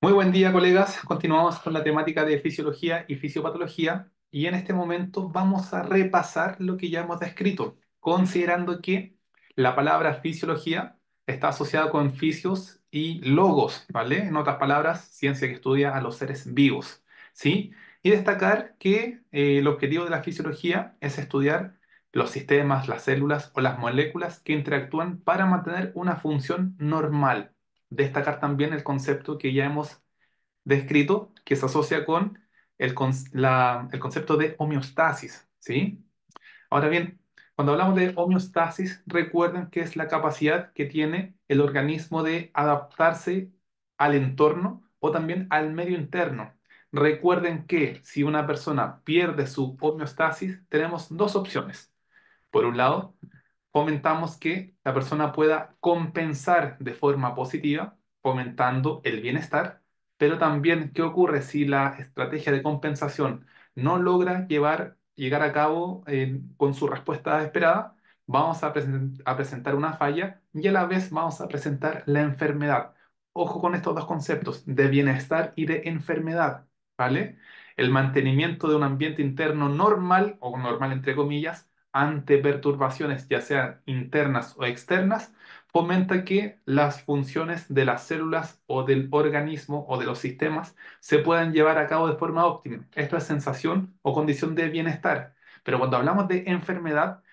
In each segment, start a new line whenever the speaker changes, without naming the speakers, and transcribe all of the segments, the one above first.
Muy buen día, colegas. Continuamos con la temática de fisiología y fisiopatología y en este momento vamos a repasar lo que ya hemos descrito, considerando que la palabra fisiología está asociada con fisios y logos, ¿vale? En otras palabras, ciencia que estudia a los seres vivos, ¿sí? Y destacar que el objetivo de la fisiología es estudiar los sistemas, las células o las moléculas que interactúan para mantener una función normal. Destacar también el concepto que ya hemos descrito, que se asocia con el concepto de homeostasis, ¿sí? Ahora bien, cuando hablamos de homeostasis, recuerden que es la capacidad que tiene el organismo de adaptarse al entorno o también al medio interno. Recuerden que si una persona pierde su homeostasis, tenemos dos opciones. Por un lado, fomentamos que la persona pueda compensar de forma positiva, fomentando el bienestar, pero también, ¿qué ocurre si la estrategia de compensación no logra llegar a cabo con su respuesta esperada? Vamos a presentar una falla y a la vez vamos a presentar la enfermedad. Ojo con estos dos conceptos, de bienestar y de enfermedad, ¿vale? El mantenimiento de un ambiente interno normal, o normal entre comillas, ante perturbaciones ya sean internas o externas, fomenta que las funciones de las células o del organismo o de los sistemas se puedan llevar a cabo de forma óptima. Esto es sensación o condición de bienestar. Pero cuando hablamos de enfermedad,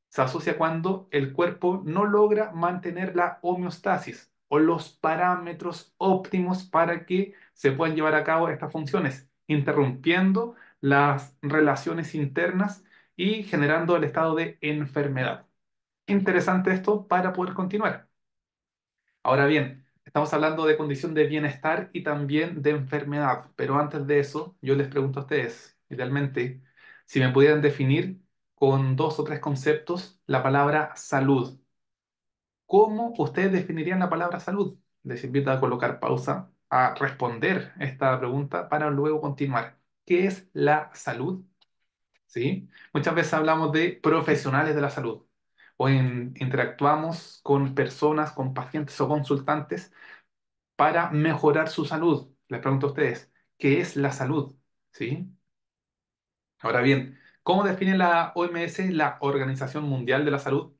se asocia cuando el cuerpo no logra mantener la homeostasis o los parámetros óptimos para que se puedan llevar a cabo estas funciones, interrumpiendo las relaciones internas y generando el estado de enfermedad. Interesante esto para poder continuar. Ahora bien, estamos hablando de condición de bienestar y también de enfermedad, pero antes de eso, yo les pregunto a ustedes, idealmente, si me pudieran definir con dos o tres conceptos la palabra salud. ¿Cómo ustedes definirían la palabra salud? Les invito a colocar pausa, a responder esta pregunta para luego continuar. ¿Qué es la salud? ¿Sí? Muchas veces hablamos de profesionales de la salud o interactuamos con personas, con pacientes o consultantes para mejorar su salud. Les pregunto a ustedes, ¿qué es la salud? ¿Sí? Ahora bien, ¿cómo define la OMS, la Organización Mundial de la salud?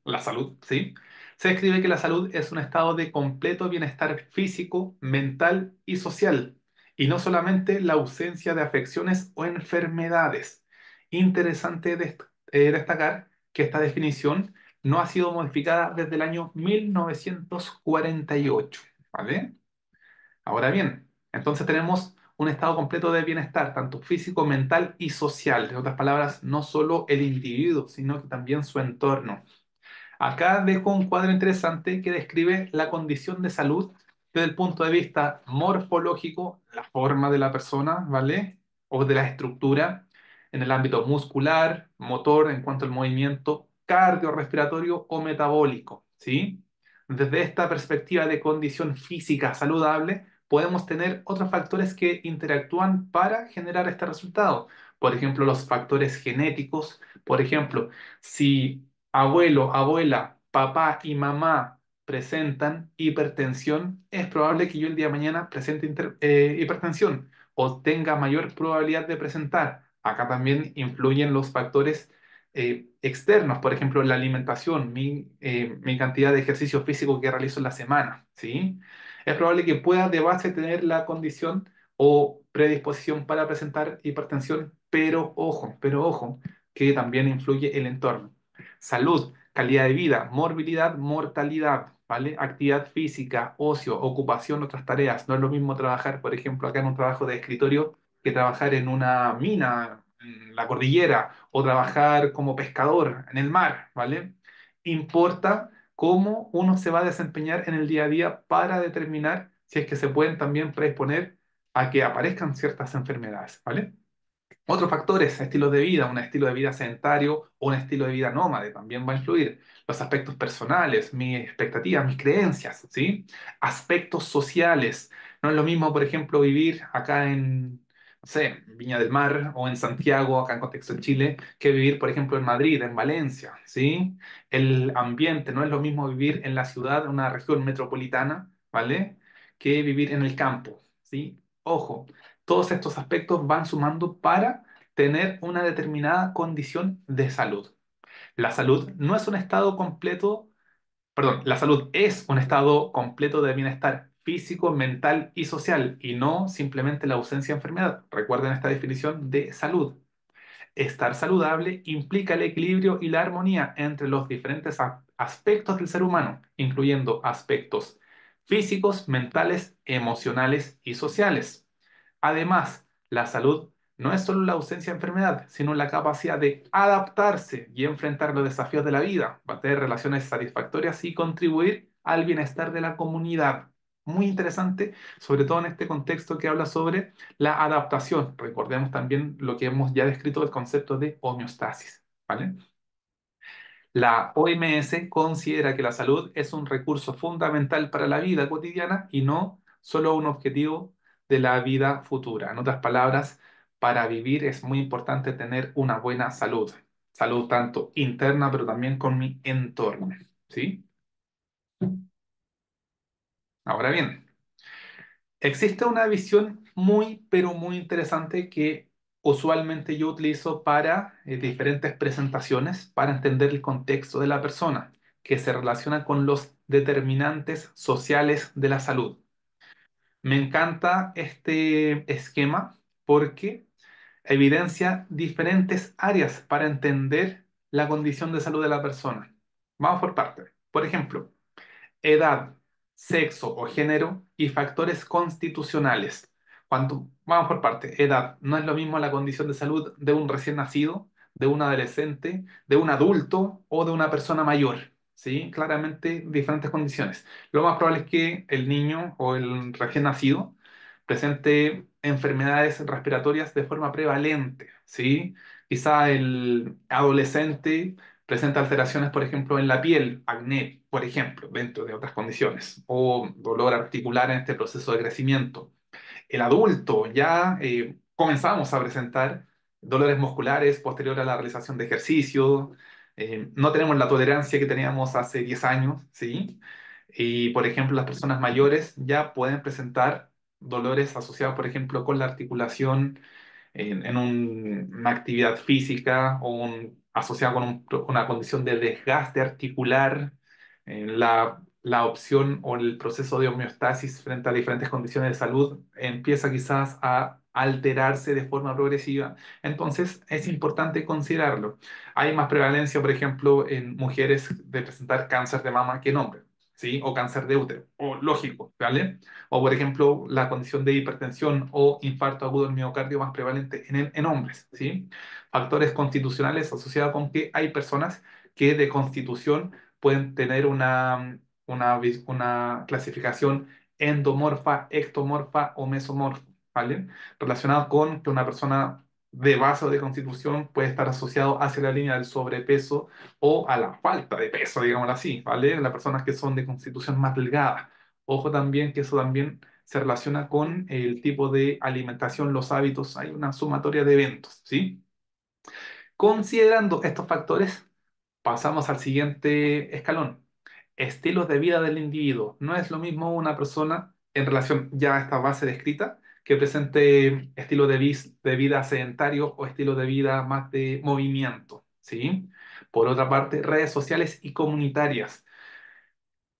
¿Sí? Se describe que la salud es un estado de completo bienestar físico, mental y social, y no solamente la ausencia de afecciones o enfermedades. Interesante destacar que esta definición no ha sido modificada desde el año 1948, ¿vale? Ahora bien, entonces tenemos un estado completo de bienestar, tanto físico, mental y social. En otras palabras, no solo el individuo, sino que también su entorno. Acá dejo un cuadro interesante que describe la condición de salud desde el punto de vista morfológico, la forma de la persona, ¿vale? O de la estructura, en el ámbito muscular, motor, en cuanto al movimiento cardiorrespiratorio o metabólico, ¿sí? Desde esta perspectiva de condición física saludable, podemos tener otros factores que interactúan para generar este resultado. Por ejemplo, los factores genéticos. Por ejemplo, si abuelo, abuela, papá y mamá presentan hipertensión, es probable que yo el día de mañana presente hipertensión o tenga mayor probabilidad de presentar. Acá también influyen los factores externos, por ejemplo, la alimentación, mi cantidad de ejercicio físico que realizo en la semana, ¿sí? Es probable que pueda de base tener la condición o predisposición para presentar hipertensión, pero ojo, que también influye el entorno. Salud, calidad de vida, morbilidad, mortalidad, ¿vale? Actividad física, ocio, ocupación, otras tareas. No es lo mismo trabajar, por ejemplo, acá en un trabajo de escritorio que trabajar en una mina, en la cordillera, o trabajar como pescador en el mar, ¿vale? Importa cómo uno se va a desempeñar en el día a día para determinar si es que se pueden también predisponer a que aparezcan ciertas enfermedades, ¿vale? Otros factores, estilos de vida, un estilo de vida sedentario o un estilo de vida nómade también va a influir. Los aspectos personales, mis expectativas, mis creencias, ¿sí? Aspectos sociales. No es lo mismo, por ejemplo, vivir acá en, no sé, Viña del Mar o en Santiago, acá en contexto de Chile, que vivir, por ejemplo, en Madrid, en Valencia, ¿sí? El ambiente, no es lo mismo vivir en la ciudad, en una región metropolitana, ¿vale? Que vivir en el campo, ¿sí? Ojo, todos estos aspectos van sumando para tener una determinada condición de salud. La salud no es un estado completo, perdón, la salud es un estado completo de bienestar físico, mental y social, y no simplemente la ausencia de enfermedad. Recuerden esta definición de salud. Estar saludable implica el equilibrio y la armonía entre los diferentes aspectos del ser humano, incluyendo aspectos físicos, mentales, emocionales y sociales. Además, la salud no es solo la ausencia de enfermedad, sino la capacidad de adaptarse y enfrentar los desafíos de la vida, mantener relaciones satisfactorias y contribuir al bienestar de la comunidad. Muy interesante, sobre todo en este contexto que habla sobre la adaptación. Recordemos también lo que hemos ya descrito del concepto de homeostasis, ¿vale? La OMS considera que la salud es un recurso fundamental para la vida cotidiana y no solo un objetivo de la vida futura. En otras palabras, para vivir es muy importante tener una buena salud. Salud tanto interna, pero también con mi entorno, ¿sí? Ahora bien, existe una visión muy, pero muy interesante que usualmente yo utilizo para diferentes presentaciones para entender el contexto de la persona, que se relaciona con los determinantes sociales de la salud. Me encanta este esquema porque evidencia diferentes áreas para entender la condición de salud de la persona. Vamos por partes. Por ejemplo, edad, sexo o género y factores constitucionales. Vamos por parte, edad, no es lo mismo la condición de salud de un recién nacido, de un adolescente, de un adulto o de una persona mayor. ¿Sí? Claramente diferentes condiciones. Lo más probable es que el niño o el recién nacido presente enfermedades respiratorias de forma prevalente. ¿Sí? Quizá el adolescente presenta alteraciones, por ejemplo, en la piel, acné, por ejemplo, dentro de otras condiciones, o dolor articular en este proceso de crecimiento. El adulto ya comenzamos a presentar dolores musculares posterior a la realización de ejercicio, no tenemos la tolerancia que teníamos hace 10 años, ¿sí? Y, por ejemplo, las personas mayores ya pueden presentar dolores asociados, por ejemplo, con la articulación en una actividad física o asociado con una condición de desgaste articular, la opción o el proceso de homeostasis frente a diferentes condiciones de salud empieza quizás a alterarse de forma progresiva. Entonces es importante considerarlo. Hay más prevalencia, por ejemplo, en mujeres de presentar cáncer de mama que en hombres. ¿Sí? O cáncer de útero, o lógico, ¿vale? O, por ejemplo, la condición de hipertensión o infarto agudo del miocardio más prevalente en hombres, ¿sí? Factores constitucionales asociados con que hay personas que de constitución pueden tener una clasificación endomorfa, ectomorfa o mesomorfa, ¿vale? Relacionado con que una persona de base o de constitución puede estar asociado hacia la línea del sobrepeso o a la falta de peso, digámoslo así, ¿vale? Las personas que son de constitución más delgada. Ojo también que eso también se relaciona con el tipo de alimentación, los hábitos, hay una sumatoria de eventos, ¿sí? Considerando estos factores, pasamos al siguiente escalón. Estilos de vida del individuo. No es lo mismo una persona en relación ya a esta base descrita que presente estilo de vida sedentario o estilo de vida más de movimiento, ¿sí? Por otra parte, redes sociales y comunitarias.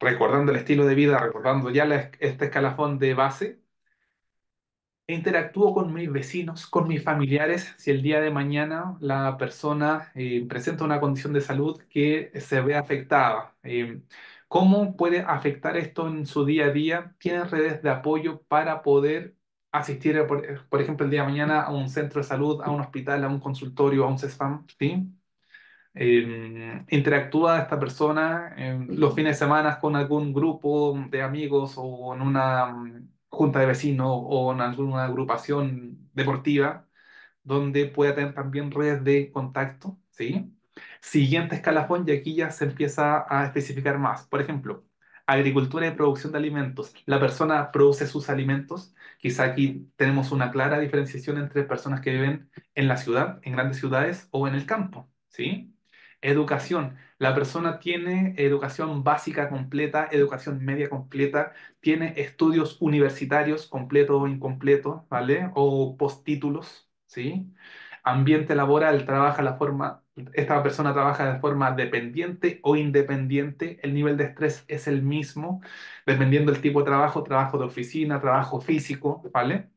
Recordando el estilo de vida, recordando ya este escalafón de base, interactúo con mis vecinos, con mis familiares, si el día de mañana la persona presenta una condición de salud que se ve afectada. ¿Cómo puede afectar esto en su día a día? ¿Tiene redes de apoyo para poder asistir, por ejemplo, el día de mañana a un centro de salud, a un hospital, a un consultorio, a un CESFAM? ¿Sí? Interactúa esta persona en los fines de semana con algún grupo de amigos o en una junta de vecinos o en alguna agrupación deportiva donde pueda tener también redes de contacto, ¿sí? Siguiente escalafón y aquí ya se empieza a especificar más. Por ejemplo, agricultura y producción de alimentos. La persona produce sus alimentos. Quizá aquí tenemos una clara diferenciación entre personas que viven en la ciudad, en grandes ciudades o en el campo, ¿sí? Educación. La persona tiene educación básica completa, educación media completa, tiene estudios universitarios completos o incompletos, ¿vale? O postítulos, ¿sí? Ambiente laboral, esta persona trabaja de forma dependiente o independiente, el nivel de estrés es el mismo, dependiendo del tipo de trabajo, trabajo de oficina, trabajo físico, ¿vale?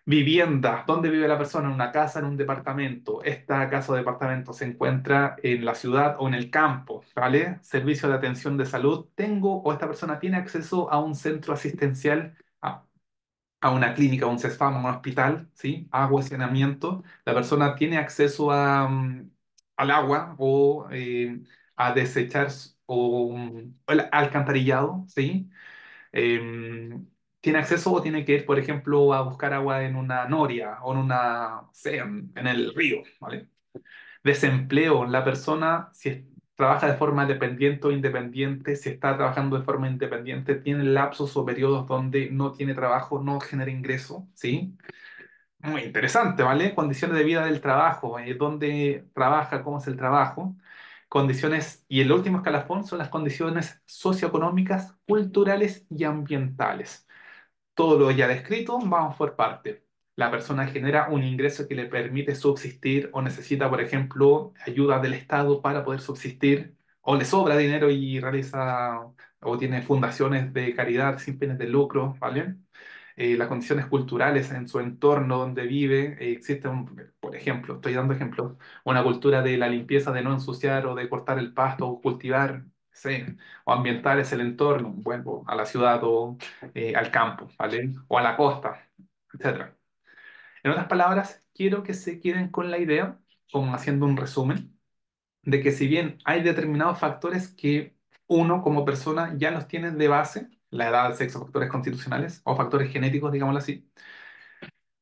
Vivienda, ¿dónde vive la persona? ¿En una casa, en un departamento? Esta casa o departamento se encuentra en la ciudad o en el campo, ¿vale? Servicio de atención de salud, ¿tengo o esta persona tiene acceso a un centro asistencial, a una clínica, a un CESFAM, a un hospital, ¿sí? Agua, saneamiento. La persona tiene acceso al agua o a desechar o el alcantarillado, ¿sí? eh, tiene acceso o tiene que ir, por ejemplo, a buscar agua en una noria o en una, no sé, en el río, ¿vale? Desempleo, la persona, si trabaja de forma dependiente o independiente, si está trabajando de forma independiente, tiene lapsos o periodos donde no tiene trabajo, no genera ingreso, ¿sí? Muy interesante, ¿vale? Condiciones de vida del trabajo, dónde trabaja, cómo es el trabajo. Condiciones, y el último escalafón son las condiciones socioeconómicas, culturales y ambientales. Todo lo ya descrito, vamos por parte. La persona genera un ingreso que le permite subsistir o necesita, por ejemplo, ayuda del Estado para poder subsistir, o le sobra dinero y realiza o tiene fundaciones de caridad sin fines de lucro, ¿vale? Las condiciones culturales en su entorno donde vive, existe, por ejemplo, estoy dando ejemplos, una cultura de la limpieza, de no ensuciar o de cortar el pasto o cultivar, sí, o ambientales el entorno, bueno, a la ciudad o al campo, ¿vale? O a la costa, etcétera. En otras palabras, quiero que se queden con la idea, como haciendo un resumen, de que si bien hay determinados factores que uno como persona ya los tiene de base, la edad, el sexo, factores constitucionales o factores genéticos, digámoslo así,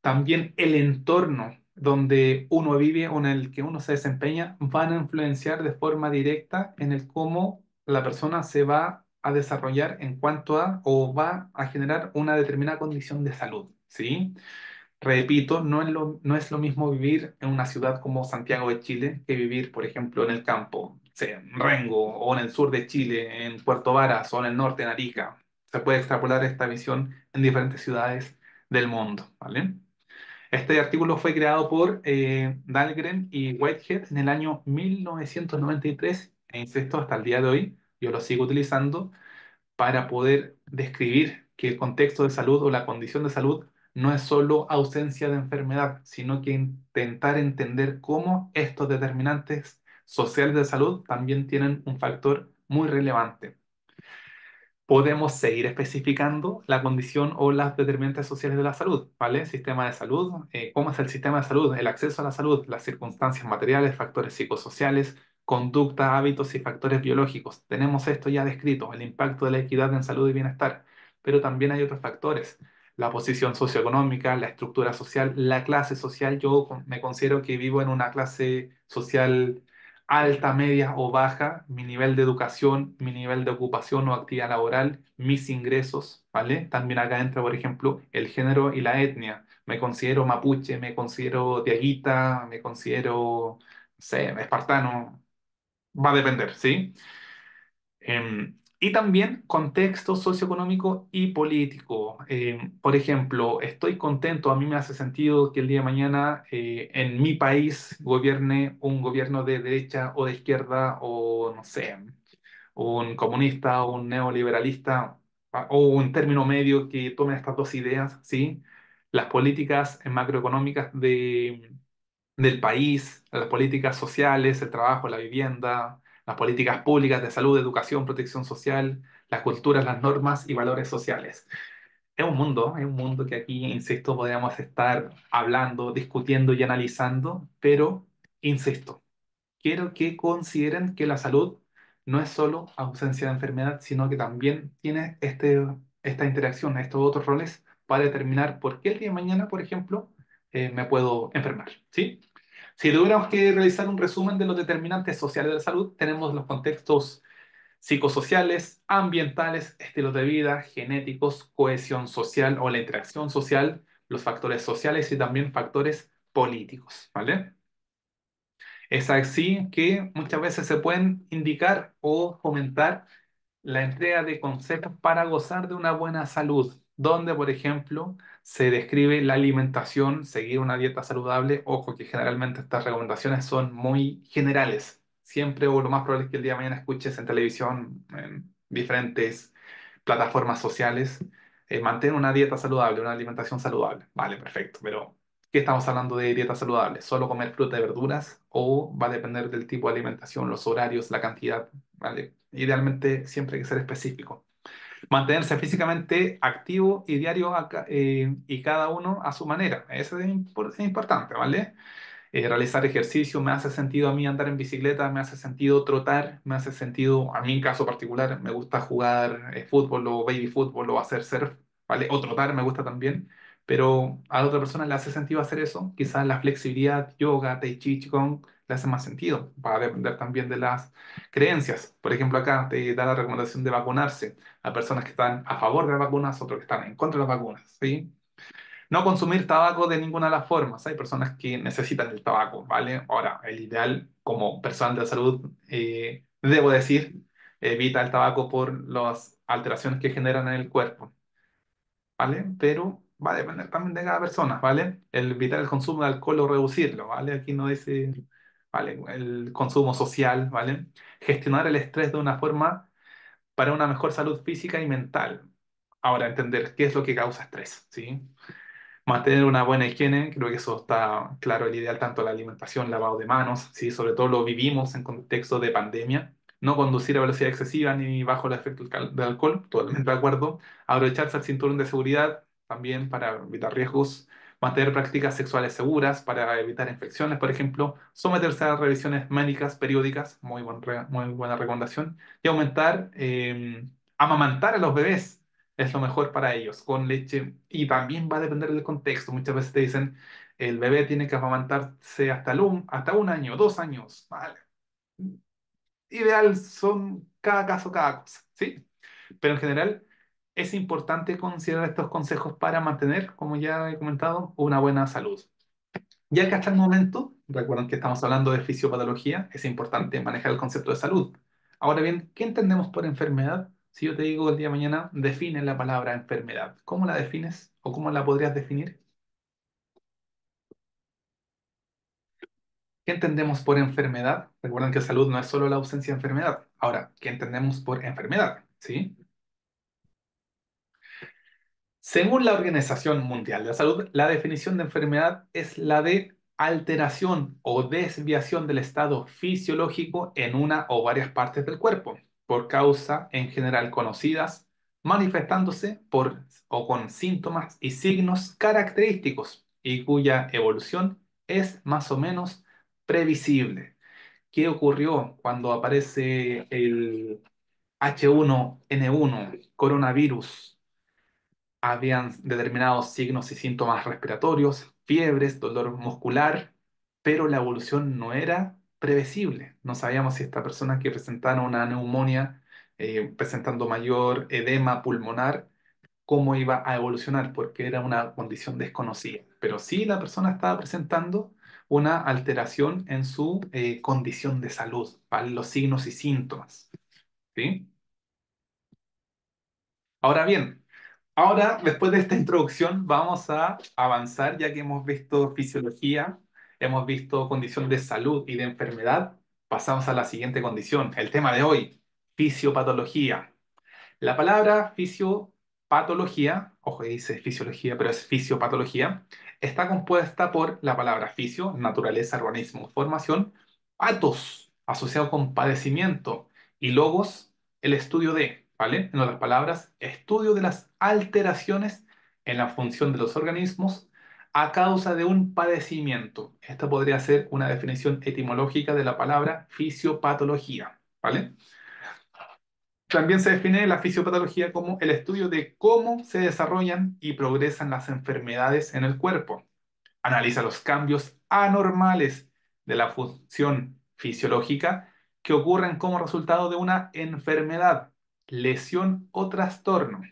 también el entorno donde uno vive o en el que uno se desempeña van a influenciar de forma directa en el cómo la persona se va a desarrollar en cuanto a o va a generar una determinada condición de salud, ¿sí? Repito, no es lo mismo vivir en una ciudad como Santiago de Chile que vivir, por ejemplo, en el campo, sea, en Rengo, o en el sur de Chile, en Puerto Varas, o en el norte, en Arica. Se puede extrapolar esta visión en diferentes ciudades del mundo, ¿vale? Este artículo fue creado por Dahlgren y Whitehead en el año 1993 e insisto, hasta el día de hoy yo lo sigo utilizando para poder describir que el contexto de salud o la condición de salud no es solo ausencia de enfermedad, sino que intentar entender cómo estos determinantes sociales de salud también tienen un factor muy relevante. Podemos seguir especificando la condición o las determinantes sociales de la salud, ¿vale? Sistema de salud, ¿cómo es el sistema de salud? El acceso a la salud, las circunstancias materiales, factores psicosociales, conducta, hábitos y factores biológicos. Tenemos esto ya descrito, el impacto de la equidad en salud y bienestar, pero también hay otros factores, la posición socioeconómica, la estructura social, la clase social. Yo me considero que vivo en una clase social alta, media o baja, mi nivel de educación, mi nivel de ocupación o actividad laboral, mis ingresos, ¿vale? También acá entra, por ejemplo, el género y la etnia. Me considero mapuche, me considero diaguita, me considero, no sé, espartano, va a depender, ¿sí? Y también contexto socioeconómico y político. Por ejemplo, estoy contento, a mí me hace sentido que el día de mañana en mi país gobierne un gobierno de derecha o de izquierda o no sé, un comunista o un neoliberalista o un término medio que tome estas dos ideas, ¿sí? Las políticas macroeconómicas del país, las políticas sociales, el trabajo, la vivienda, las políticas públicas de salud, educación, protección social, las culturas, las normas y valores sociales. Es un mundo que aquí, insisto, podríamos estar hablando, discutiendo y analizando, pero, insisto, quiero que consideren que la salud no es solo ausencia de enfermedad, sino que también tiene esta interacción, estos otros roles para determinar por qué el día de mañana, por ejemplo, me puedo enfermar, ¿sí? Si tuviéramos que realizar un resumen de los determinantes sociales de la salud, tenemos los contextos psicosociales, ambientales, estilos de vida, genéticos, cohesión social o la interacción social, los factores sociales y también factores políticos, ¿vale? Es así que muchas veces se pueden indicar o fomentar la entrega de consejos para gozar de una buena salud, donde, por ejemplo, se describe la alimentación, seguir una dieta saludable. Ojo que generalmente estas recomendaciones son muy generales. Siempre o lo más probable es que el día de mañana escuches en televisión, en diferentes plataformas sociales, mantén una dieta saludable, una alimentación saludable. Vale, perfecto, pero ¿qué estamos hablando de dieta saludable? ¿Solo comer fruta y verduras o va a depender del tipo de alimentación, los horarios, la cantidad? ¿Vale? Idealmente siempre hay que ser específico. Mantenerse físicamente activo y diario y cada uno a su manera. Eso es, es importante, ¿vale? Realizar ejercicio me hace sentido a mí andar en bicicleta, me hace sentido trotar, me hace sentido, a mí en caso particular, me gusta jugar fútbol o baby fútbol o hacer surf, ¿vale? O trotar me gusta también, pero a otra persona le hace sentido hacer eso. Quizás la flexibilidad, yoga, tai chi, qigong, le hace más sentido. Va a depender también de las creencias. Por ejemplo, acá te da la recomendación de vacunarse a personas que están a favor de las vacunas, otros que están en contra de las vacunas, ¿sí? No consumir tabaco de ninguna de las formas. Hay personas que necesitan el tabaco, ¿vale? Ahora, el ideal como personal de salud, debo decir, evita el tabaco por las alteraciones que generan en el cuerpo, ¿vale? Pero va a depender también de cada persona, ¿vale? El evitar el consumo de alcohol o reducirlo, ¿vale? Aquí no dice, ¿vale? El consumo social, ¿vale? Gestionar el estrés de una forma para una mejor salud física y mental. Ahora, entender qué es lo que causa estrés, ¿sí? Mantener una buena higiene, creo que eso está claro, el ideal, tanto la alimentación, lavado de manos, ¿sí? Sobre todo lo vivimos en contexto de pandemia. No conducir a velocidad excesiva ni bajo el efecto del alcohol, totalmente de acuerdo. Abrocharse el cinturón de seguridad también para evitar riesgos. Mantener prácticas sexuales seguras para evitar infecciones, por ejemplo. Someterse a revisiones médicas periódicas, muy buena recomendación. Y aumentar, amamantar a los bebés es lo mejor para ellos, con leche. Y también va a depender del contexto. Muchas veces te dicen, el bebé tiene que amamantarse hasta un año, 2 años. Vale. Ideal son cada caso, cada cosa, ¿sí? Pero en general es importante considerar estos consejos para mantener, como ya he comentado, una buena salud. Ya que hasta el momento, recuerden que estamos hablando de fisiopatología, es importante manejar el concepto de salud. Ahora bien, ¿qué entendemos por enfermedad? Si yo te digo el día de mañana, define la palabra enfermedad, ¿cómo la defines o cómo la podrías definir? ¿Qué entendemos por enfermedad? Recuerden que salud no es solo la ausencia de enfermedad. Ahora, ¿qué entendemos por enfermedad? ¿Sí? Según la Organización Mundial de la Salud, la definición de enfermedad es la de alteración o desviación del estado fisiológico en una o varias partes del cuerpo, por causa en general conocidas, manifestándose por o con síntomas y signos característicos y cuya evolución es más o menos previsible. ¿Qué ocurrió cuando aparece el H1N1, coronavirus? Habían determinados signos y síntomas respiratorios, fiebres, dolor muscular, pero la evolución no era previsible. No sabíamos si esta persona que presentaba una neumonía, presentando mayor edema pulmonar, cómo iba a evolucionar, porque era una condición desconocida. Pero sí la persona estaba presentando una alteración en su condición de salud, ¿vale? Los signos y síntomas, ¿sí? Ahora bien, ahora, después de esta introducción, vamos a avanzar ya que hemos visto fisiología, hemos visto condición de salud y de enfermedad. Pasamos a la siguiente condición, el tema de hoy, fisiopatología. La palabra fisiopatología, ojo, dice fisiología, pero es fisiopatología, está compuesta por la palabra fisio, naturaleza, organismo, formación, patos, asociado con padecimiento, y logos, el estudio de, ¿vale? En otras palabras, estudio de las alteraciones en la función de los organismos a causa de un padecimiento. Esta podría ser una definición etimológica de la palabra fisiopatología, ¿vale? También se define la fisiopatología como el estudio de cómo se desarrollan y progresan las enfermedades en el cuerpo. Analiza los cambios anormales de la función fisiológica que ocurren como resultado de una enfermedad, lesión o trastorno.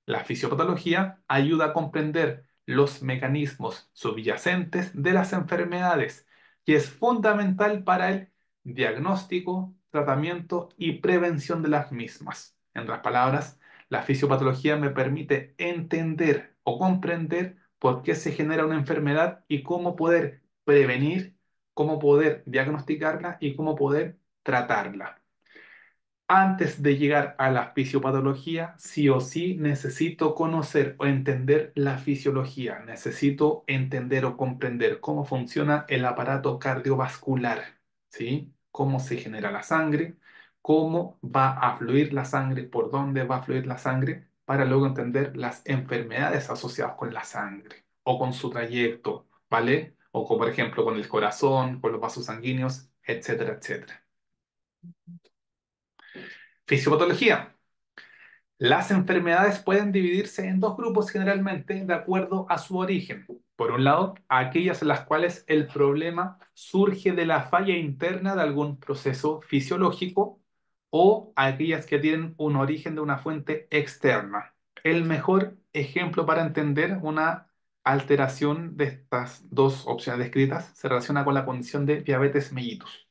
La fisiopatología ayuda a comprender los mecanismos subyacentes de las enfermedades, que es fundamental para el diagnóstico, tratamiento y prevención de las mismas. En otras palabras, la fisiopatología me permite entender o comprender por qué se genera una enfermedad y cómo poder prevenir, cómo poder diagnosticarla y cómo poder tratarla. Antes de llegar a la fisiopatología, sí o sí necesito conocer o entender la fisiología. Necesito entender o comprender cómo funciona el aparato cardiovascular, ¿sí? Cómo se genera la sangre, cómo va a fluir la sangre, por dónde va a fluir la sangre, para luego entender las enfermedades asociadas con la sangre o con su trayecto, ¿vale? O por ejemplo con el corazón, con los vasos sanguíneos, etcétera, etcétera. Fisiopatología. Las enfermedades pueden dividirse en dos grupos generalmente de acuerdo a su origen. Por un lado, aquellas en las cuales el problema surge de la falla interna de algún proceso fisiológico o aquellas que tienen un origen de una fuente externa. El mejor ejemplo para entender una alteración de estas dos opciones descritas se relaciona con la condición de diabetes mellitus.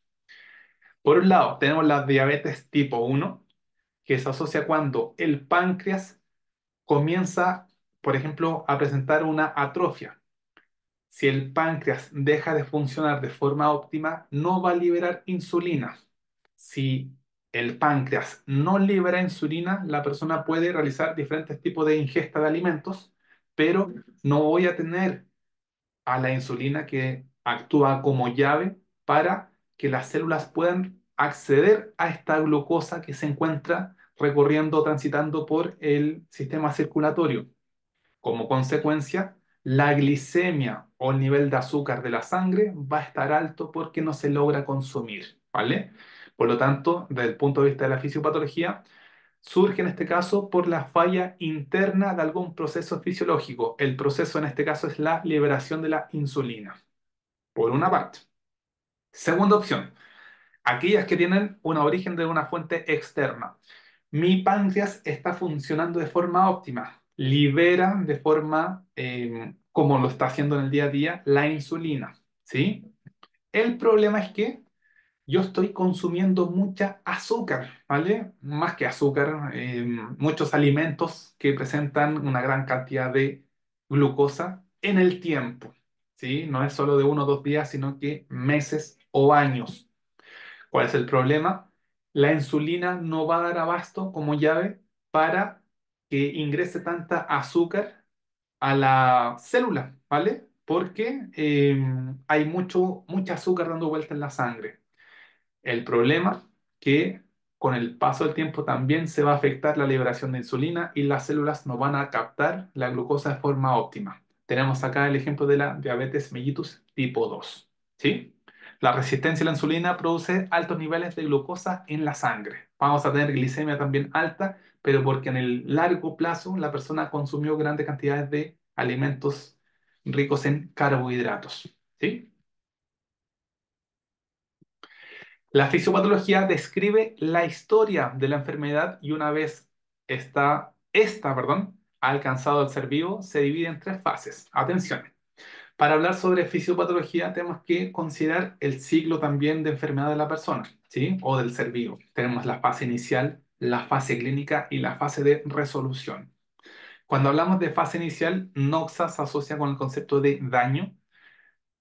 Por un lado, tenemos la diabetes tipo 1, que se asocia cuando el páncreas comienza, por ejemplo, a presentar una atrofia. Si el páncreas deja de funcionar de forma óptima, no va a liberar insulina. Si el páncreas no libera insulina, la persona puede realizar diferentes tipos de ingesta de alimentos, pero no voy a tener a la insulina que actúa como llave para que las células puedan acceder a esta glucosa que se encuentra recorriendo, transitando por el sistema circulatorio. Como consecuencia, la glicemia o el nivel de azúcar de la sangre va a estar alto porque no se logra consumir, ¿vale? Por lo tanto, desde el punto de vista de la fisiopatología, surge en este caso por la falla interna de algún proceso fisiológico. El proceso en este caso es la liberación de la insulina, por una parte. Segunda opción, aquellas que tienen un origen de una fuente externa. Mi páncreas está funcionando de forma óptima, libera de forma como lo está haciendo en el día a día la insulina, ¿sí? El problema es que yo estoy consumiendo mucha azúcar, ¿vale? Más que azúcar, muchos alimentos que presentan una gran cantidad de glucosa en el tiempo, ¿sí? No es solo de 1 o 2 días, sino que meses o años. ¿Cuál es el problema? La insulina no va a dar abasto como llave para que ingrese tanta azúcar a la célula, ¿vale? Porque hay mucha azúcar dando vuelta en la sangre. El problema que con el paso del tiempo también se va a afectar la liberación de insulina y las células no van a captar la glucosa de forma óptima. Tenemos acá el ejemplo de la diabetes mellitus tipo 2, ¿sí? La resistencia a la insulina produce altos niveles de glucosa en la sangre. Vamos a tener glicemia también alta, pero porque en el largo plazo la persona consumió grandes cantidades de alimentos ricos en carbohidratos, ¿sí? La fisiopatología describe la historia de la enfermedad y una vez ha alcanzado el ser vivo, se divide en tres fases. Atención, para hablar sobre fisiopatología tenemos que considerar el ciclo también de enfermedad de la persona, ¿sí? O del ser vivo. Tenemos la fase inicial, la fase clínica y la fase de resolución. Cuando hablamos de fase inicial, NOXA se asocia con el concepto de daño.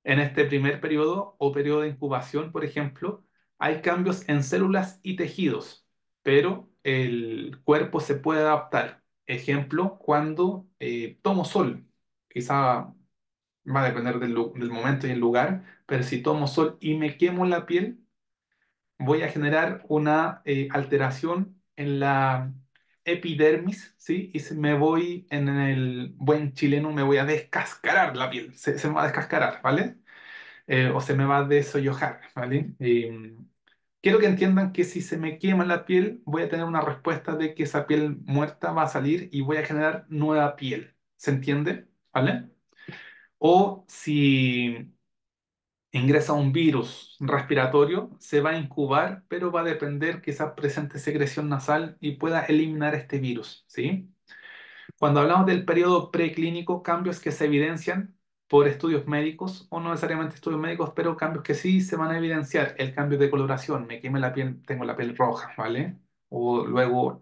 En este primer periodo o periodo de incubación, por ejemplo, hay cambios en células y tejidos, pero el cuerpo se puede adaptar. Ejemplo, cuando tomo sol, quizá va a depender del momento y el lugar, pero si tomo sol y me quemo la piel, voy a generar una alteración en la epidermis, ¿sí? Y me voy, en el buen chileno, me voy a descascarar la piel, se me va a descascarar, ¿vale? O se me va a desollojar, ¿vale? Quiero que entiendan que si se me quema la piel, voy a tener una respuesta de que esa piel muerta va a salir y voy a generar nueva piel. ¿Se entiende? ¿Vale? O si ingresa un virus respiratorio, se va a incubar, pero va a depender que esa presente secreción nasal y pueda eliminar este virus, ¿sí? Cuando hablamos del periodo preclínico, cambios que se evidencian por estudios médicos o no necesariamente estudios médicos, pero cambios que sí se van a evidenciar. El cambio de coloración, me quemé la piel, tengo la piel roja, ¿vale? O luego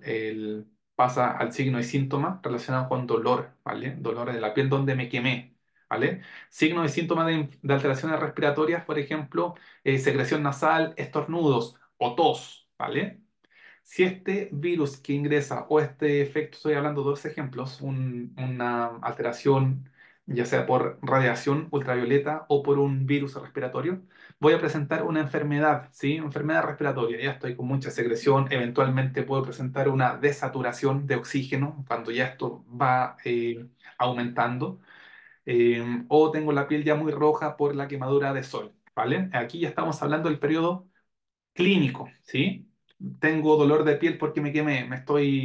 pasa al signo y síntoma relacionado con dolor, ¿vale? Dolor de la piel donde me quemé, ¿vale? Signo y síntoma de alteraciones respiratorias, por ejemplo, secreción nasal, estornudos o tos, ¿vale? Si este virus que ingresa o este efecto, estoy hablando de dos ejemplos, una alteración ya sea por radiación ultravioleta o por un virus respiratorio, voy a presentar una enfermedad, ¿sí? Enfermedad respiratoria, ya estoy con mucha secreción, eventualmente puedo presentar una desaturación de oxígeno cuando ya esto va aumentando, o tengo la piel ya muy roja por la quemadura de sol, ¿vale? Aquí ya estamos hablando del periodo clínico, ¿sí? Tengo dolor de piel porque me quemé,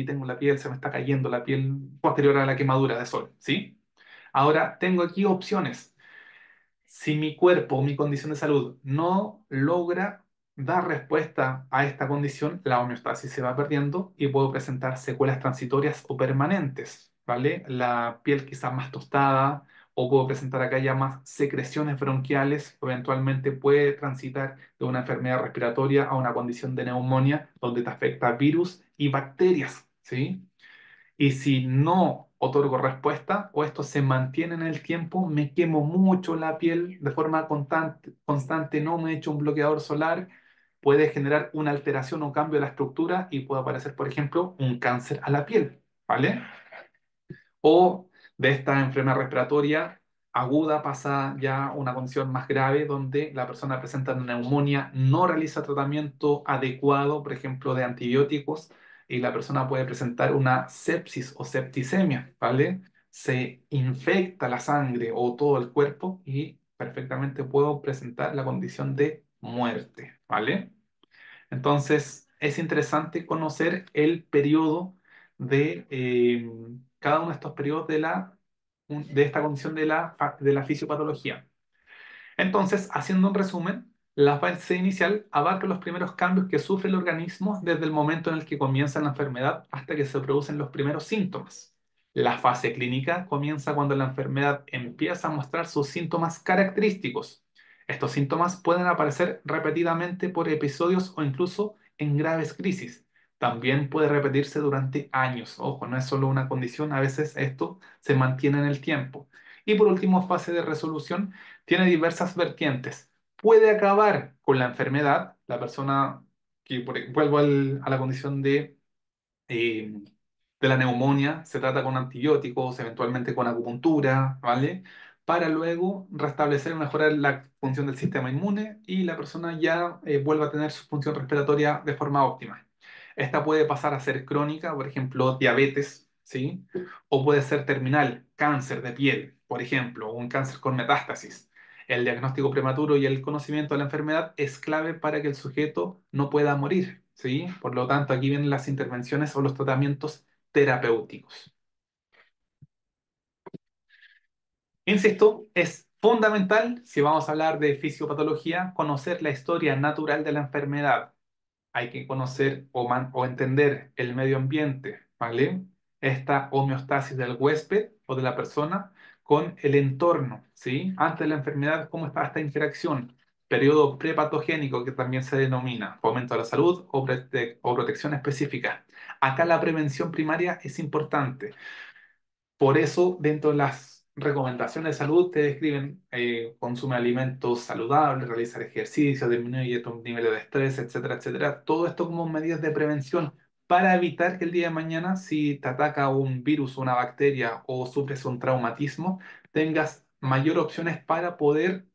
tengo la piel, se me está cayendo la piel posterior a la quemadura de sol, ¿sí? Ahora tengo aquí opciones. Si mi cuerpo o mi condición de salud no logra dar respuesta a esta condición, la homeostasis se va perdiendo y puedo presentar secuelas transitorias o permanentes, ¿vale? La piel quizás más tostada o puedo presentar acá ya más secreciones bronquiales, o eventualmente puede transitar de una enfermedad respiratoria a una condición de neumonía donde te afecta virus y bacterias, ¿sí? Y si no otorgo respuesta o esto se mantiene en el tiempo, me quemo mucho la piel de forma constante, no me echo un bloqueador solar, puede generar una alteración o cambio de la estructura y puede aparecer, por ejemplo, un cáncer a la piel, ¿vale? O de esta enfermedad respiratoria aguda pasa ya a una condición más grave donde la persona presenta una neumonía, no realiza tratamiento adecuado, por ejemplo, de antibióticos, y la persona puede presentar una sepsis o septicemia, ¿vale? Se infecta la sangre o todo el cuerpo y perfectamente puedo presentar la condición de muerte, ¿vale? Entonces, es interesante conocer el periodo de cada uno de estos periodos de esta condición de la fisiopatología. Entonces, haciendo un resumen, la fase inicial abarca los primeros cambios que sufre el organismo desde el momento en el que comienza la enfermedad hasta que se producen los primeros síntomas. La fase clínica comienza cuando la enfermedad empieza a mostrar sus síntomas característicos. Estos síntomas pueden aparecer repetidamente por episodios o incluso en graves crisis. También puede repetirse durante años. Ojo, no es solo una condición, a veces esto se mantiene en el tiempo. Y por último, fase de resolución tiene diversas vertientes. Puede acabar con la enfermedad, la persona vuelvo a la condición eh, de la neumonía, se trata con antibióticos, eventualmente con acupuntura, ¿vale? Para luego restablecer y mejorar la función del sistema inmune y la persona ya vuelva a tener su función respiratoria de forma óptima. Esta puede pasar a ser crónica, por ejemplo, diabetes, ¿sí? O puede ser terminal, cáncer de piel, por ejemplo, o un cáncer con metástasis. El diagnóstico prematuro y el conocimiento de la enfermedad es clave para que el sujeto no pueda morir, ¿sí? Por lo tanto, aquí vienen las intervenciones o los tratamientos terapéuticos. Insisto, es fundamental, si vamos a hablar de fisiopatología, conocer la historia natural de la enfermedad. Hay que conocer o entender el medio ambiente, ¿vale? Esta homeostasis del huésped o de la persona con el entorno, ¿sí? Antes de la enfermedad, ¿cómo está esta interacción? Periodo prepatogénico que también se denomina fomento a la salud o protección específica. Acá la prevención primaria es importante. Por eso, dentro de las recomendaciones de salud, te describen consume alimentos saludables, realizar ejercicio, disminuye tu nivel de estrés, etcétera, etcétera. Todo esto como medidas de prevención para evitar que el día de mañana, si te ataca un virus, una bacteria o sufres un traumatismo, tengas mayor opciones para poder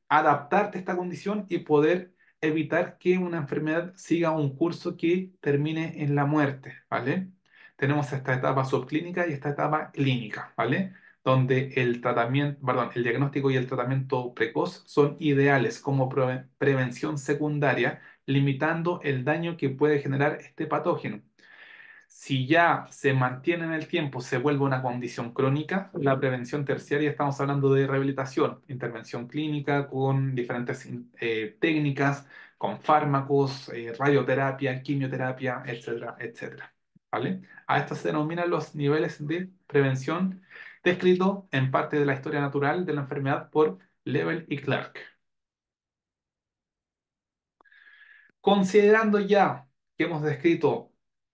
adaptarte a esta condición y poder evitar que una enfermedad siga un curso que termine en la muerte, ¿vale? Tenemos esta etapa subclínica y esta etapa clínica, ¿vale? Donde el tratamiento, perdón, el diagnóstico y el tratamiento precoz son ideales como prevención secundaria, limitando el daño que puede generar este patógeno. Si ya se mantiene en el tiempo, se vuelve una condición crónica, la prevención terciaria estamos hablando de rehabilitación, intervención clínica con diferentes técnicas, con fármacos, radioterapia, quimioterapia, etcétera, etcétera. ¿vale? A esto se denominan los niveles de prevención descrito en parte de la historia natural de la enfermedad por Lebel y Clark. Considerando ya que hemos descrito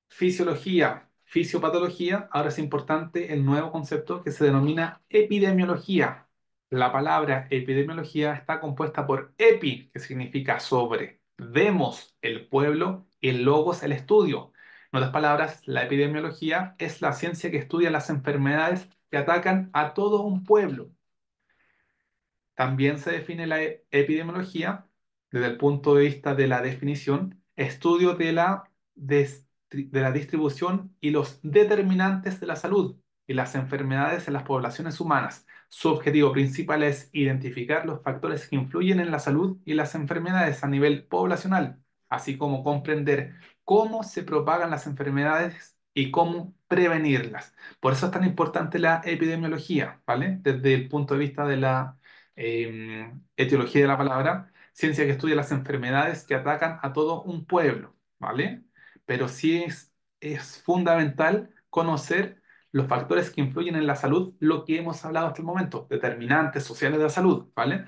fisiología, fisiopatología, ahora es importante el nuevo concepto que se denomina epidemiología. La palabra epidemiología está compuesta por epi, que significa sobre, demos, el pueblo, y el logos, el estudio. En otras palabras, la epidemiología es la ciencia que estudia las enfermedades que atacan a todo un pueblo. También se define la epidemiología desde el punto de vista de la definición, estudio de la distribución y los determinantes de la salud y las enfermedades en las poblaciones humanas. Su objetivo principal es identificar los factores que influyen en la salud y las enfermedades a nivel poblacional, así como comprender cómo se propagan las enfermedades y cómo prevenirlas. Por eso es tan importante la epidemiología, ¿vale? Desde el punto de vista de la etiología de la palabra, ciencia que estudia las enfermedades que atacan a todo un pueblo, ¿vale? Pero sí es fundamental conocer los factores que influyen en la salud, lo que hemos hablado hasta el momento, determinantes sociales de la salud, ¿vale?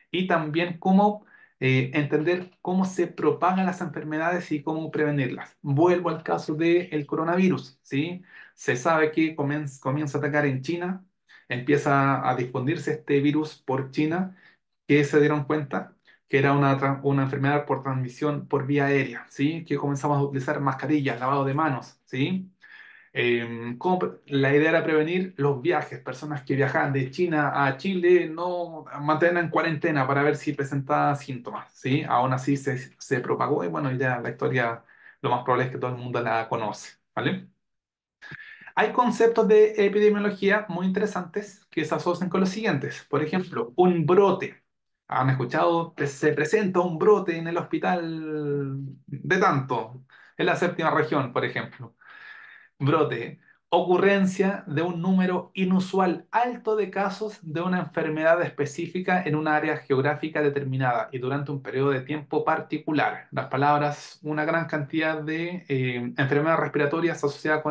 Y también cómo entender cómo se propagan las enfermedades y cómo prevenirlas. Vuelvo al caso del coronavirus, ¿sí? Se sabe que comienza a atacar en China, empieza a difundirse este virus por China, que se dieron cuenta que era una enfermedad por transmisión por vía aérea, ¿sí? Que comenzamos a utilizar mascarillas, lavado de manos, ¿sí? La idea era prevenir los viajes, personas que viajaban de China a Chile, no mantenerla en cuarentena para ver si presentaba síntomas, ¿sí? Aún así se propagó y bueno, ya la historia lo más probable es que todo el mundo la conoce, ¿vale? Hay conceptos de epidemiología muy interesantes que se asocian con los siguientes. Por ejemplo, un brote. ¿Han escuchado? Se presenta un brote en el hospital de tanto, en la séptima región, por ejemplo. Brote, ocurrencia de un número inusual alto de casos de una enfermedad específica en un área geográfica determinada y durante un periodo de tiempo particular. Las palabras, una gran cantidad de enfermedades respiratorias asociadas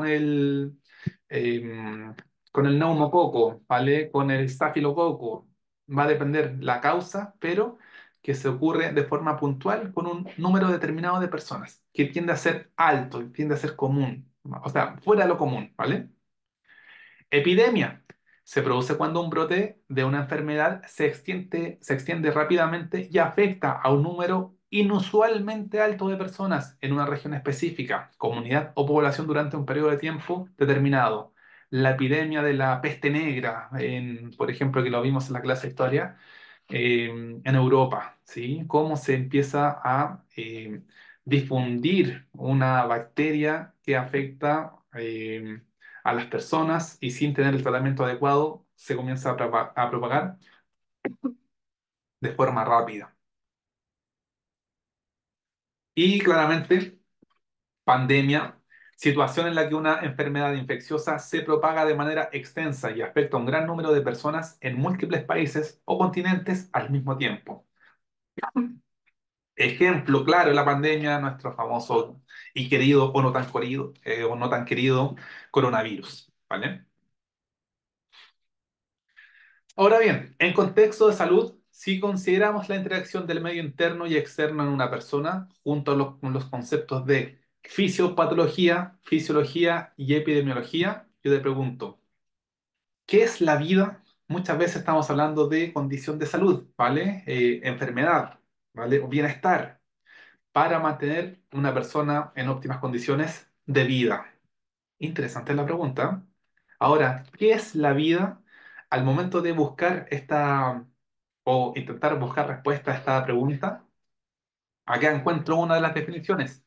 eh, con el neumococo, ¿vale? Con el estafilococo. Va a depender la causa, pero que se ocurre de forma puntual con un número determinado de personas, que tiende a ser alto, y tiende a ser común, o sea, fuera de lo común, ¿vale? Epidemia. Se produce cuando un brote de una enfermedad se extiende rápidamente y afecta a un número inusualmente alto de personas en una región específica, comunidad o población durante un periodo de tiempo determinado. La epidemia de la peste negra, por ejemplo, que lo vimos en la clase de historia, en Europa, ¿sí? Cómo se empieza a difundir una bacteria que afecta a las personas y sin tener el tratamiento adecuado se comienza a propagar de forma rápida. Y claramente, pandemia, situación en la que una enfermedad infecciosa se propaga de manera extensa y afecta a un gran número de personas en múltiples países o continentes al mismo tiempo. Ejemplo claro de la pandemia, nuestro famoso y querido o no tan querido coronavirus, ¿vale? Ahora bien, en contexto de salud, si consideramos la interacción del medio interno y externo en una persona, junto a con los conceptos de fisiopatología, fisiología y epidemiología, yo te pregunto, ¿qué es la vida? Muchas veces estamos hablando de condición de salud, ¿vale? Enfermedad, ¿vale? O bienestar, para mantener una persona en óptimas condiciones de vida. Interesante la pregunta. Ahora, ¿qué es la vida? Al momento de buscar o intentar buscar respuesta a esta pregunta, acá encuentro una de las definiciones.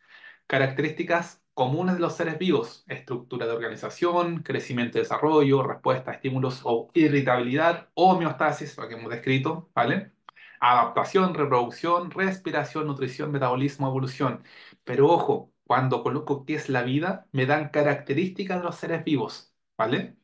Características comunes de los seres vivos: estructura de organización, crecimiento y desarrollo, respuesta a estímulos o irritabilidad, homeostasis, lo que hemos descrito, ¿vale? Adaptación, reproducción, respiración, nutrición, metabolismo, evolución. Pero ojo, cuando coloco qué es la vida, me dan características de los seres vivos, ¿vale?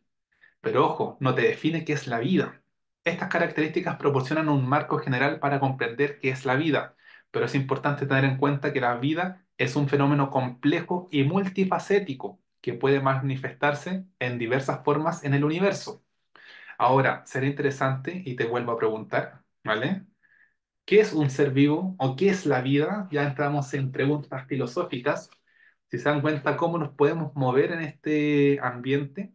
Pero ojo, no te define qué es la vida. Estas características proporcionan un marco general para comprender qué es la vida, pero es importante tener en cuenta que la vida es un fenómeno complejo y multifacético que puede manifestarse en diversas formas en el universo. Ahora, sería interesante, y te vuelvo a preguntar, ¿vale? ¿Qué es un ser vivo o qué es la vida? Ya entramos en preguntas filosóficas. Si se dan cuenta cómo nos podemos mover en este ambiente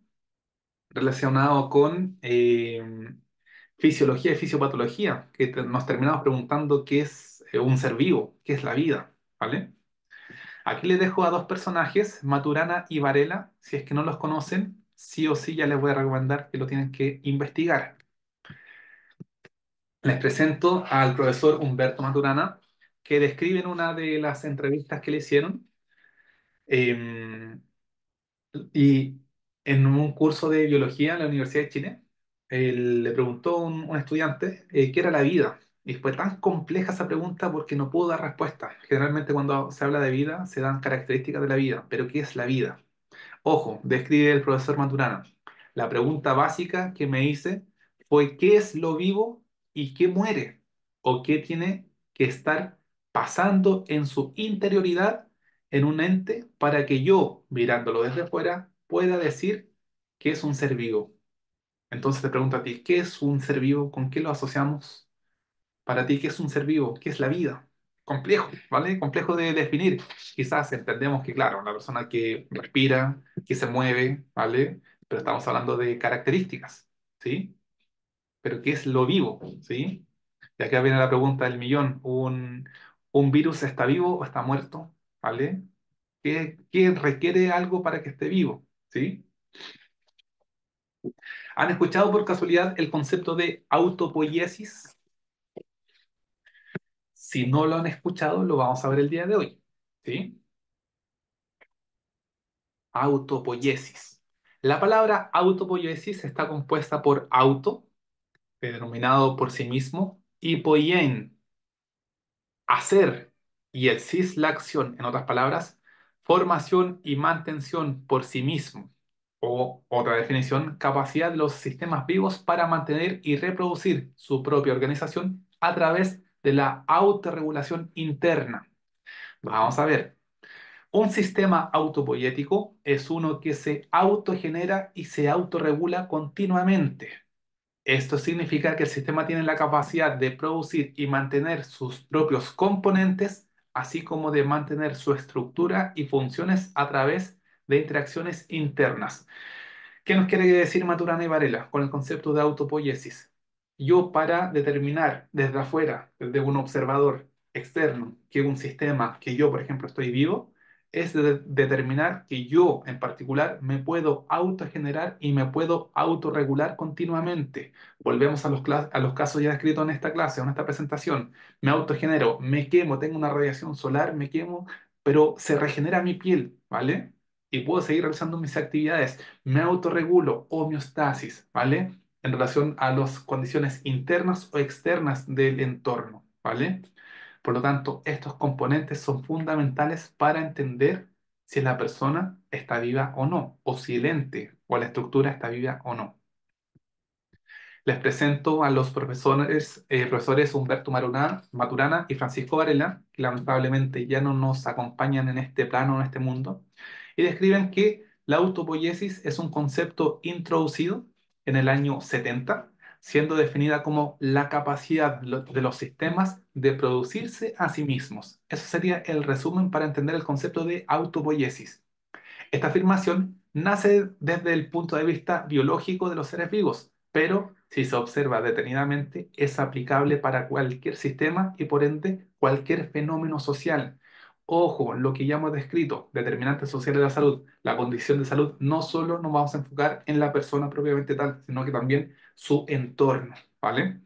relacionado con fisiología y fisiopatología, que nos terminamos preguntando qué es un ser vivo, qué es la vida, ¿vale? Aquí les dejo a dos personajes, Maturana y Varela. Si es que no los conocen, sí o sí ya les voy a recomendar que lo tienen que investigar. Les presento al profesor Humberto Maturana, que describe en una de las entrevistas que le hicieron, eh, y en un curso de biología en la Universidad de Chile, él le preguntó a un estudiante qué era la vida. Y fue tan compleja esa pregunta porque no pudo dar respuesta. Generalmente cuando se habla de vida se dan características de la vida, pero ¿qué es la vida? Ojo, describe el profesor Maturana. La pregunta básica que me hice fue ¿qué es lo vivo y qué muere? ¿O qué tiene que estar pasando en su interioridad en un ente para que yo, mirándolo desde fuera, pueda decir que es un ser vivo? Entonces te pregunto a ti, ¿qué es un ser vivo? ¿Con qué lo asociamos? Para ti, ¿qué es un ser vivo? ¿Qué es la vida? Complejo, ¿vale? Complejo de definir. Quizás entendemos que, claro, una persona que respira, que se mueve, ¿vale? Pero estamos hablando de características, ¿sí? Pero ¿qué es lo vivo? ¿Sí? Y acá viene la pregunta del millón. ¿Un virus está vivo o está muerto? ¿Vale? ¿Qué requiere algo para que esté vivo? ¿Sí? ¿Han escuchado por casualidad el concepto de autopoiesis? Si no lo han escuchado, lo vamos a ver el día de hoy. ¿Sí? Autopoiesis. La palabra autopoiesis está compuesta por auto, denominado por sí mismo, y poien, hacer, y el sis, la acción, en otras palabras, formación y mantención por sí mismo. O otra definición, capacidad de los sistemas vivos para mantener y reproducir su propia organización a través de la autorregulación interna. Vamos a ver. Un sistema autopoyético es uno que se autogenera y se autorregula continuamente. Esto significa que el sistema tiene la capacidad de producir y mantener sus propios componentes, así como de mantener su estructura y funciones a través de interacciones internas. ¿Qué nos quiere decir Maturana y Varela con el concepto de autopoiesis? Yo, para determinar desde afuera, desde un observador externo, que un sistema, que yo, por ejemplo, estoy vivo, es determinar que yo en particular me puedo autogenerar y me puedo autorregular continuamente. Volvemos a a los casos ya descritos en esta clase, en esta presentación. Me autogenero, me quemo, tengo una radiación solar, me quemo, pero se regenera mi piel, ¿vale? Y puedo seguir realizando mis actividades. Me autorregulo, homeostasis, ¿vale? En relación a las condiciones internas o externas del entorno, ¿vale? Por lo tanto, estos componentes son fundamentales para entender si la persona está viva o no, o si el ente o la estructura está viva o no. Les presento a los profesores Humberto Maturana y Francisco Varela, que lamentablemente ya no nos acompañan en este plano, en este mundo, y describen que la autopoiesis es un concepto introducido en el año 70, siendo definida como la capacidad de los sistemas de producirse a sí mismos. Eso sería el resumen para entender el concepto de autopoiesis. Esta afirmación nace desde el punto de vista biológico de los seres vivos, pero si se observa detenidamente, es aplicable para cualquier sistema y por ende cualquier fenómeno social. Ojo, lo que ya hemos descrito, determinantes sociales de la salud, la condición de salud, no solo nos vamos a enfocar en la persona propiamente tal, sino que también su entorno, ¿vale?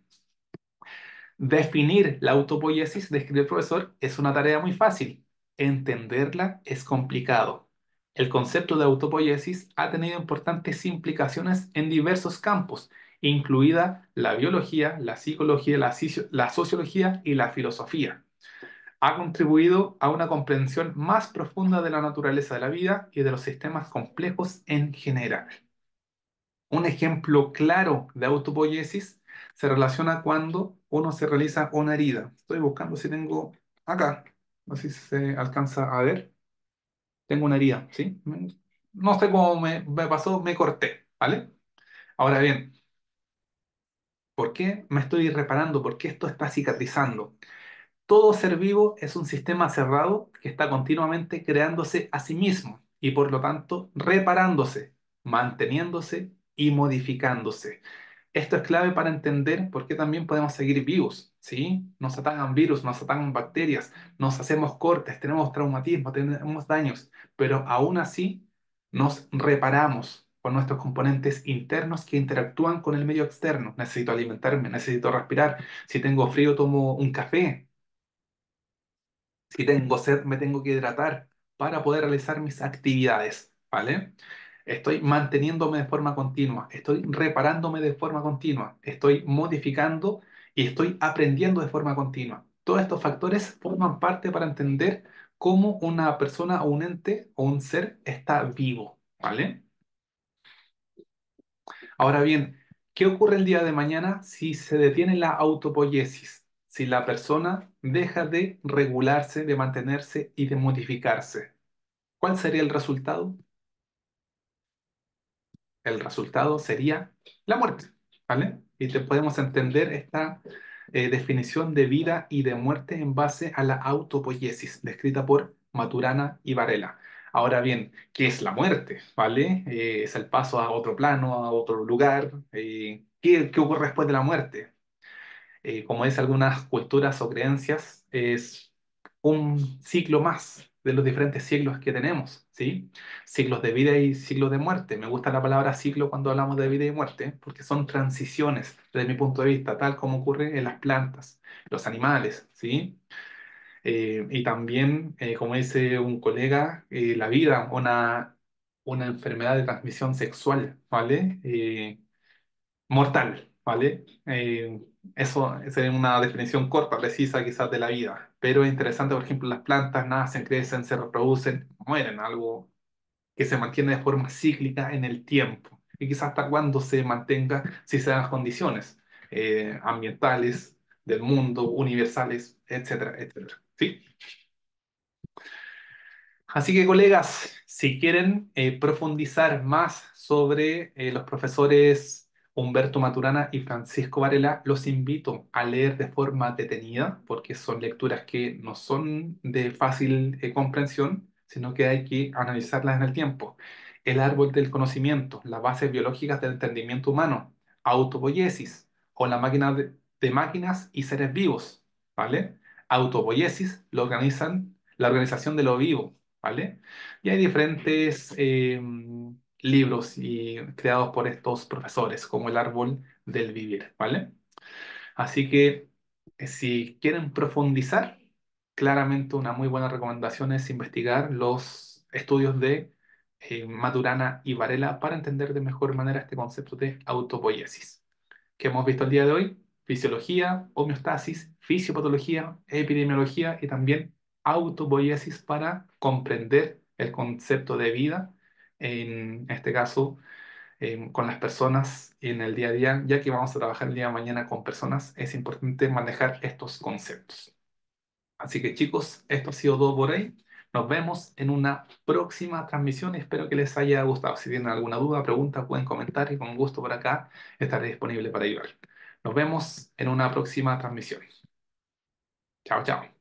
Definir la autopoiesis, describe el profesor, es una tarea muy fácil. Entenderla es complicado. El concepto de autopoiesis ha tenido importantes implicaciones en diversos campos, incluida la biología, la psicología, la sociología y la filosofía. Ha contribuido a una comprensión más profunda de la naturaleza de la vida y de los sistemas complejos en general. Un ejemplo claro de autopoiesis se relaciona cuando uno se realiza una herida. Estoy buscando si tengo acá, no sé si se alcanza a ver. Tengo una herida, ¿sí? no sé cómo me pasó, me corté, ¿vale? Ahora bien, ¿por qué me estoy reparando? ¿Por qué esto está cicatrizando? Todo ser vivo es un sistema cerrado que está continuamente creándose a sí mismo y por lo tanto reparándose, manteniéndose y modificándose. Esto es clave para entender por qué también podemos seguir vivos, ¿sí? Nos atacan virus, nos atacan bacterias, nos hacemos cortes, tenemos traumatismo, tenemos daños, pero aún así nos reparamos con nuestros componentes internos que interactúan con el medio externo. Necesito alimentarme, necesito respirar. Si tengo frío, tomo un café. Si tengo sed, me tengo que hidratar para poder realizar mis actividades, ¿vale? Estoy manteniéndome de forma continua, estoy reparándome de forma continua, estoy modificando y estoy aprendiendo de forma continua. Todos estos factores forman parte para entender cómo una persona o un ente o un ser está vivo, ¿vale? Ahora bien, ¿qué ocurre el día de mañana si se detiene la autopoiesis? Si la persona deja de regularse, de mantenerse y de modificarse. ¿Cuál sería el resultado? El resultado sería la muerte, ¿vale? Y te podemos entender esta definición de vida y de muerte en base a la autopoiesis, descrita por Maturana y Varela. Ahora bien, ¿qué es la muerte? ¿Vale? Es el paso a otro plano, a otro lugar. ¿Qué ocurre después de la muerte? Como es algunas culturas o creencias, es un ciclo más de los diferentes siglos que tenemos, ¿sí? Siglos de vida y siglos de muerte. Me gusta la palabra ciclo cuando hablamos de vida y muerte, porque son transiciones, desde mi punto de vista, tal como ocurre en las plantas, los animales, ¿sí? Y también, como dice un colega, la vida, una enfermedad de transmisión sexual, ¿vale? Mortal, ¿vale? Eso es una definición corta, precisa quizás de la vida, pero es interesante, por ejemplo, las plantas nacen, crecen, se reproducen, mueren, algo que se mantiene de forma cíclica en el tiempo, y quizás hasta cuándo se mantenga si se dan las condiciones ambientales, del mundo, universales, etcétera, etcétera. ¿Sí? Así que, colegas, si quieren profundizar más sobre los profesores Humberto Maturana y Francisco Varela, los invito a leer de forma detenida, porque son lecturas que no son de fácil comprensión, sino que hay que analizarlas en el tiempo. El árbol del conocimiento, las bases biológicas del entendimiento humano, autopoiesis, o la máquina de máquinas y seres vivos, ¿vale? Autopoiesis lo organizan la organización de lo vivo, ¿vale? Y hay diferentes libros creados por estos profesores, como el árbol del vivir, ¿vale? Así que si quieren profundizar, claramente una muy buena recomendación es investigar los estudios de Maturana y Varela para entender de mejor manera este concepto de autopoiesis que hemos visto el día de hoy: fisiología, homeostasis, fisiopatología, epidemiología y también autopoiesis para comprender el concepto de vida, en este caso con las personas en el día a día, ya que vamos a trabajar el día de mañana con personas, es importante manejar estos conceptos. Así que chicos, esto ha sido todo por ahí. Nos vemos en una próxima transmisión y espero que les haya gustado. Si tienen alguna duda, pregunta, pueden comentar y con gusto por acá estaré disponible para ayudar. Nos vemos en una próxima transmisión. Chao, chao.